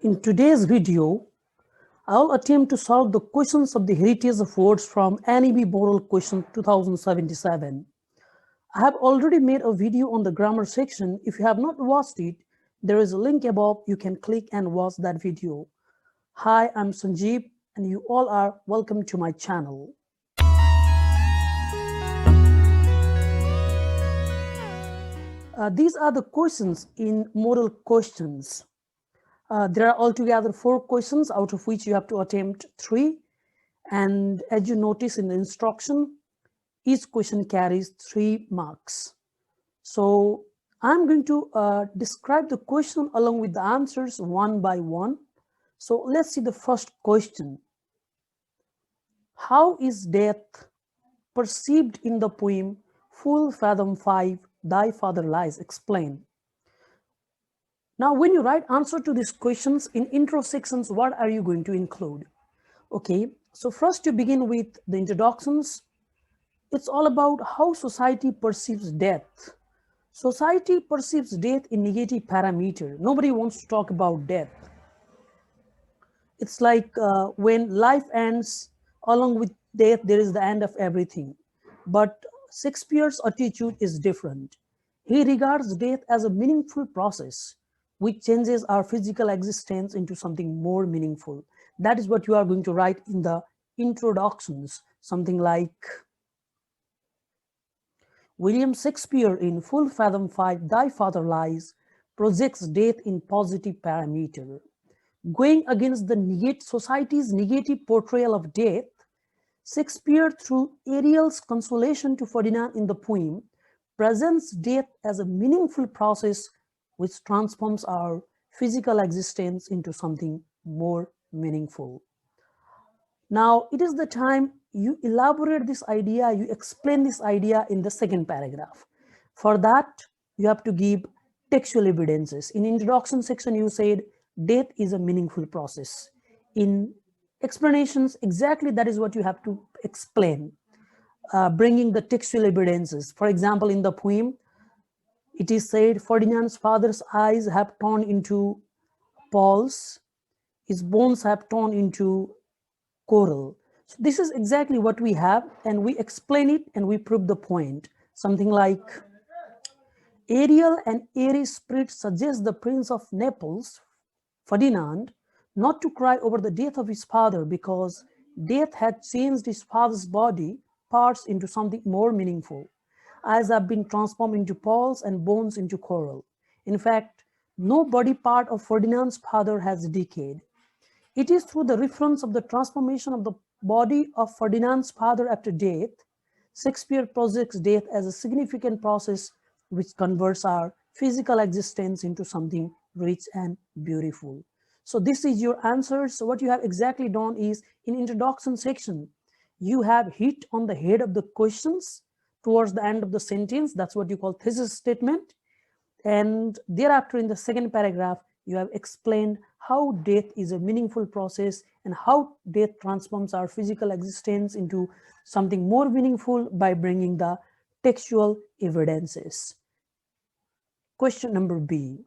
In today's video, I'll attempt to solve the questions of the heritage of words from NEB Moral Question 2077. I have already made a video on the grammar section. If you have not watched it, there is a link above. You can click and watch that video. Hi, I'm Sanjeev, and you all are welcome to my channel. These are the questions in model questions. There are altogether 4 questions, out of which you have to attempt 3. And as you notice in the instruction, each question carries 3 marks. So I'm going to describe the question along with the answers one by one. So let's see the first question. How is death perceived in the poem Full Fathom 5, Thy Father Lies? Explain. Now, when you write answer to these questions in intro sections, what are you going to include? Okay, so first you begin with the introductions. It's all about how society perceives death. Society perceives death in negative parameter. Nobody wants to talk about death. It's like when life ends, along with death, there is the end of everything. But Shakespeare's attitude is different. He regards death as a meaningful process, which changes our physical existence into something more meaningful. That is what you are going to write in the introductions, something like William Shakespeare in Full Fathom 5, Thy Father Lies, projects death in positive parameter. Going against the society's negative portrayal of death, Shakespeare, through Ariel's consolation to Ferdinand in the poem, presents death as a meaningful process which transforms our physical existence into something more meaningful. Now, it is the time you elaborate this idea, you explain this idea in the second paragraph. For that, you have to give textual evidences. In introduction section, you said death is a meaningful process. In explanations, exactly that is what you have to explain, bringing the textual evidences. For example, in the poem, it is said Ferdinand's father's eyes have turned into pearls, his bones have turned into coral. So this is exactly what we have, and we explain it and we prove the point. Something like Ariel and airy spirit suggest the Prince of Naples, Ferdinand, not to cry over the death of his father because death had changed his father's body parts into something more meaningful. Eyes have been transformed into pearls and bones into coral. In fact, no body part of Ferdinand's father has decayed. It is through the reference of the transformation of the body of Ferdinand's father after death, Shakespeare projects death as a significant process which converts our physical existence into something rich and beautiful. So this is your answer. So what you have exactly done is, in introduction section, you have hit on the head of the questions towards the end of the sentence. That's what you call thesis statement. And thereafter, in the second paragraph, you have explained how death is a meaningful process and how death transforms our physical existence into something more meaningful by bringing the textual evidences. Question number B.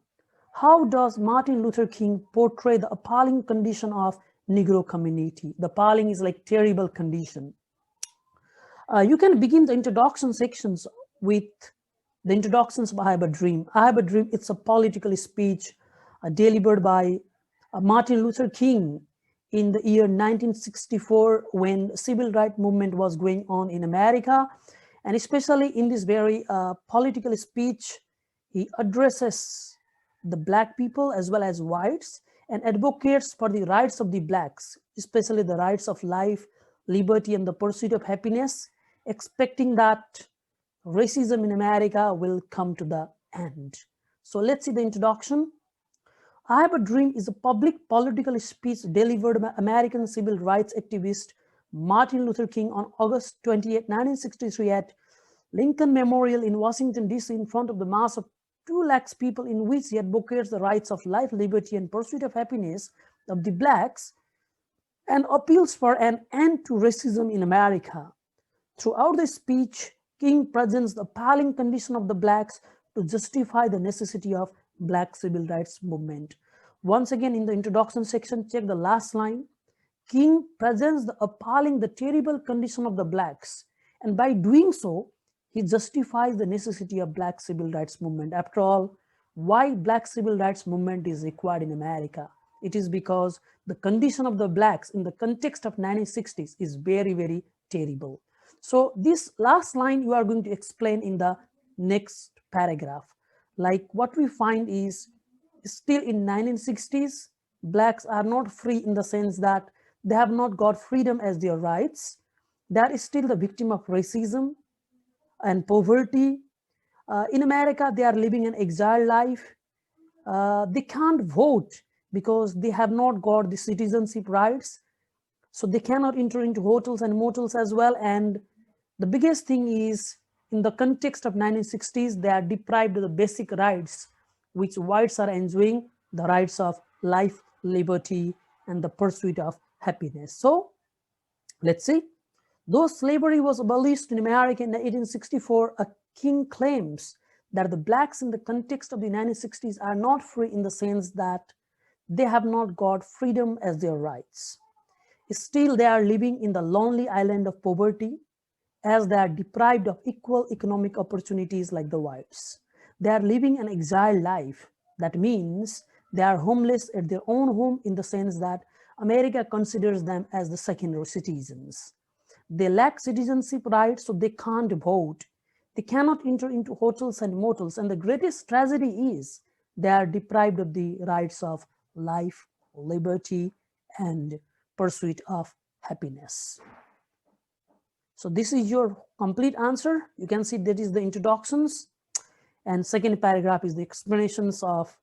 How does Martin Luther King portray the appalling condition of Negro community? The appalling is like terrible condition. You can begin the introduction sections with the introductions by I Have a Dream. I Have a Dream, it's a political speech delivered by Martin Luther King in the year 1964 when civil rights movement was going on in America. And especially in this very political speech, he addresses the black people as well as whites and advocates for the rights of the blacks, especially the rights of life, liberty, and the pursuit of happiness, expecting that racism in America will come to the end. So let's see the introduction. I Have a Dream is a public political speech delivered by American civil rights activist Martin Luther King on August 28, 1963 at Lincoln Memorial in Washington, D.C. in front of the mass of 2 lakhs people, in which he advocates the rights of life, liberty, and pursuit of happiness of the blacks and appeals for an end to racism in America. Throughout the speech, King presents the appalling condition of the blacks to justify the necessity of black civil rights movement. Once again, in the introduction section, check the last line. King presents the appalling, the terrible condition of the blacks, and by doing so, he justifies the necessity of black civil rights movement. After all, why black civil rights movement is required in America? It is because the condition of the blacks in the context of 1960s is very, very terrible. So this last line you are going to explain in the next paragraph. Like what we find is still in 1960s, blacks are not free in the sense that they have not got freedom as their rights. They are still the victim of racism and poverty. In America, they are living an exile life. They can't vote because they have not got the citizenship rights. So they cannot enter into hotels and motels as well. And the biggest thing is, in the context of 1960s, they are deprived of the basic rights which whites are enjoying, the rights of life, liberty, and the pursuit of happiness. So let's see. Though slavery was abolished in America in 1864, a king claims that the blacks in the context of the 1960s are not free in the sense that they have not got freedom as their rights. Still, they are living in the lonely island of poverty as they are deprived of equal economic opportunities like the whites. They are living an exile life. That means they are homeless at their own home in the sense that America considers them as the second citizens. They lack citizenship rights, so they can't vote. They cannot enter into hotels and motels. And the greatest tragedy is they are deprived of the rights of life, liberty, and pursuit of happiness. So this is your complete answer. You can see that is the introductions. And second paragraph is the explanations of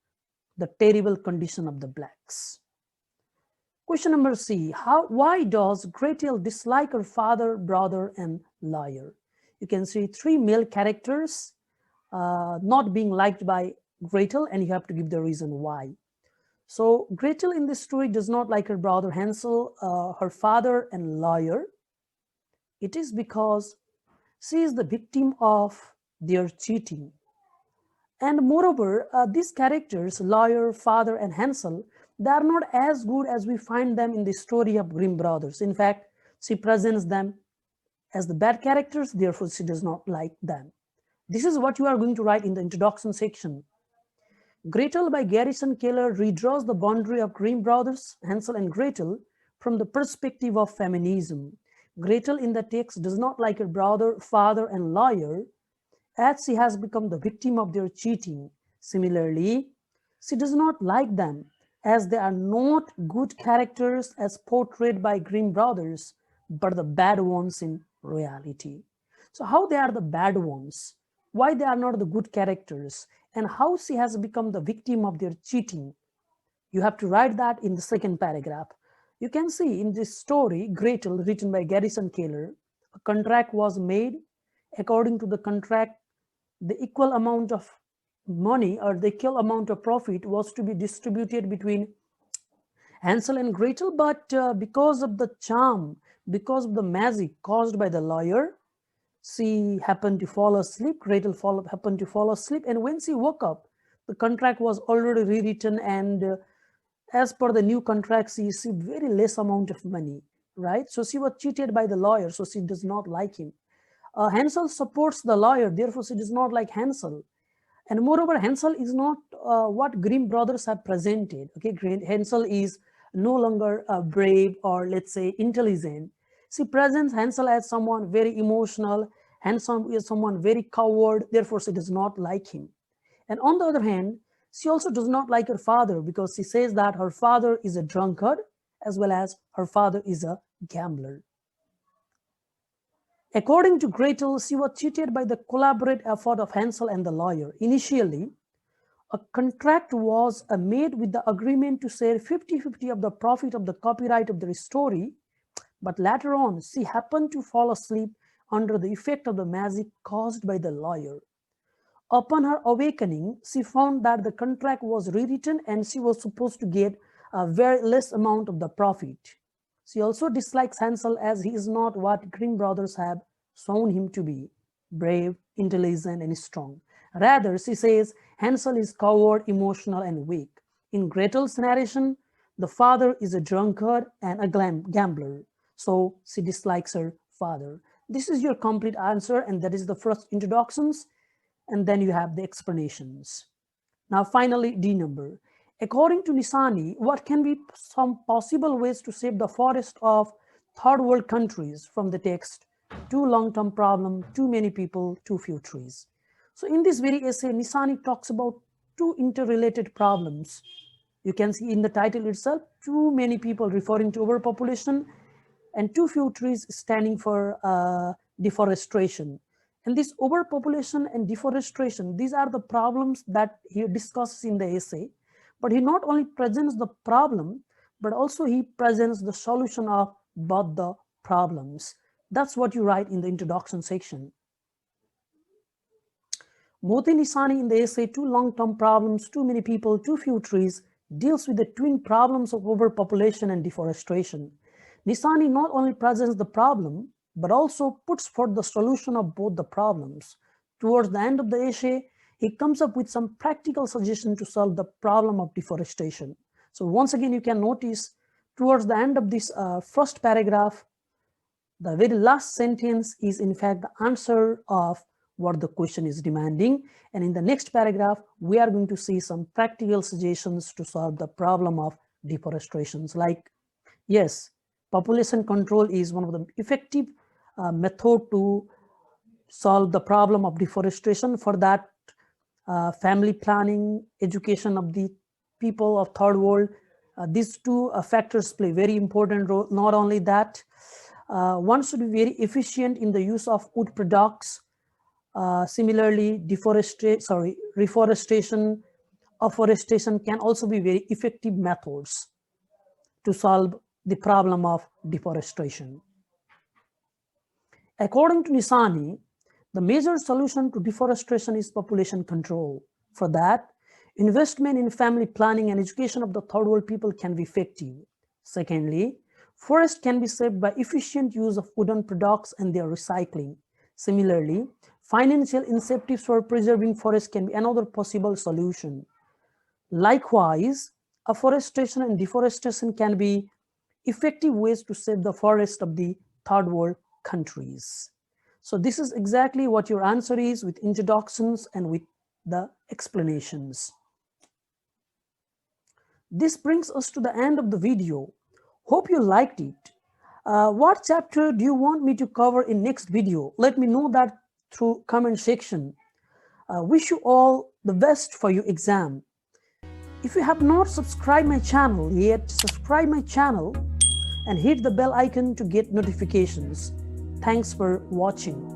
the terrible condition of the blacks. Question number C, why does Gretel dislike her father, brother, and lawyer? You can see three male characters not being liked by Gretel, and you have to give the reason why. So Gretel in this story does not like her brother Hansel, her father, and lawyer. It is because she is the victim of their cheating. And moreover, these characters, lawyer, father, and Hansel, they are not as good as we find them in the story of Grimm brothers. In fact, she presents them as the bad characters, therefore she does not like them. This is what you are going to write in the introduction section. Gretel by Garrison Keillor redraws the boundary of Grimm brothers, Hansel and Gretel, from the perspective of feminism. Gretel in the text does not like her brother, father, and lawyer, as she has become the victim of their cheating. Similarly, she does not like them as they are not good characters as portrayed by Grimm brothers, but the bad ones in reality. So how they are the bad ones, why they are not the good characters, and how she has become the victim of their cheating. You have to write that in the second paragraph. You can see in this story, Gretel, written by Garrison Keillor, a contract was made. According to the contract, the equal amount of money or the equal amount of profit was to be distributed between Hansel and Gretel, but because of the charm, because of the magic caused by the lawyer, she happened to fall asleep. Gretel happened to fall asleep, and when she woke up, the contract was already rewritten, and as per the new contract, she received very less amount of money, right? So she was cheated by the lawyer, so she does not like him. Hansel supports the lawyer, therefore she does not like Hansel. And moreover, Hansel is not what Grimm brothers have presented. Okay, Hansel is no longer brave or let's say intelligent. She presents Hansel as someone very emotional. Hansel is someone very coward, therefore she does not like him. And on the other hand, she also does not like her father because she says that her father is a drunkard as well as her father is a gambler. According to Gretel, she was cheated by the collaborative effort of Hansel and the lawyer. Initially, a contract was made with the agreement to share 50-50 of the profit of the copyright of the story, but later on, she happened to fall asleep under the effect of the magic caused by the lawyer. Upon her awakening, she found that the contract was rewritten and she was supposed to get a very less amount of the profit. She also dislikes Hansel as he is not what Grimm brothers have shown him to be, brave, intelligent, and strong. Rather, she says Hansel is coward, emotional, and weak. In Gretel's narration, the father is a drunkard and a gambler, so she dislikes her father. This is your complete answer, and that is the first introductions, and then you have the explanations. Now, finally, D number. According to Nissani, what can be some possible ways to save the forest of third world countries from the text? Too long-term problem, too many people, too few trees. So in this very essay, Nissani talks about two interrelated problems. You can see in the title itself, too many people referring to overpopulation and too few trees standing for deforestation. And this overpopulation and deforestation, these are the problems that he discusses in the essay. But he not only presents the problem, but also he presents the solution of both the problems. That's what you write in the introduction section. Moti Nissani in the essay, Too Long-Term Problems, Too Many People, Too Few Trees, deals with the twin problems of overpopulation and deforestation. Nissani not only presents the problem, but also puts forth the solution of both the problems. Towards the end of the essay, he comes up with some practical suggestions to solve the problem of deforestation. So once again, you can notice towards the end of this first paragraph, the very last sentence is in fact the answer of what the question is demanding. And in the next paragraph, we are going to see some practical suggestions to solve the problem of deforestation. Like, yes, population control is one of the effective method to solve the problem of deforestation. For that, family planning, education of the people of third world, these two factors play very important role. Not only that, one should be very efficient in the use of wood products. Similarly, reforestation, afforestation can also be very effective methods to solve the problem of deforestation. According to Nissani, the major solution to deforestation is population control. For that, investment in family planning and education of the third world people can be effective. Secondly, forest can be saved by efficient use of wooden products and their recycling. Similarly, financial incentives for preserving forests can be another possible solution. Likewise, afforestation and deforestation can be effective ways to save the forest of the third world countries. So this is exactly what your answer is with introductions and with the explanations. This brings us to the end of the video. Hope you liked it. What chapter do you want me to cover in next video? Let me know that through comment section. Wish you all the best for your exam. If you have not subscribed my channel yet, subscribe my channel and hit the bell icon to get notifications. Thanks for watching.